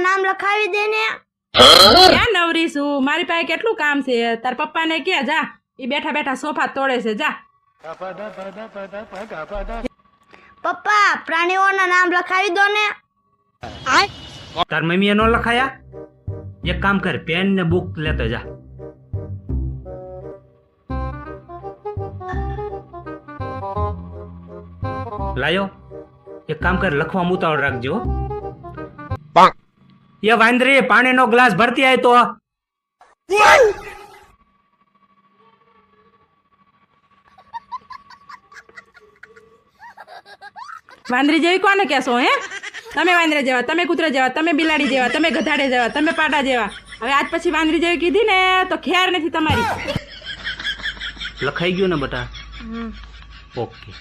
નામ લખાવી દે ને. ક્યાં નવરી છું, મારી પાસે કેટલું કામ છે. તાર પપ્પાને કે જા, એ બેઠા બેઠા સોફા તોડે છે, જા. પપ્પા પ્રાણીઓના નામ લખાવી દો ને. તાર મમ્મીએ નો લખાયા? એક કામ કર, પેન ને બુક લેતો જા. લાયો, એક કામ કર, લખવા ઉતાવળ રાખજો. એ વાંદરી, પાણીનો ગ્લાસ ભરતી આય તો. વાંદરી જેવી કોને કહેશો હે? તમે વાંદરા જેવા, તમે કૂતરા જેવા, તમે બિલાડી જેવા, તમે ગધાડે જેવા, તમે પાડા જેવા. હવે આજ પછી વાંદરી જેવી કીધી ને તો ખેર નથી તમારી. લખાઈ ગયું ને બટા? ઓકે.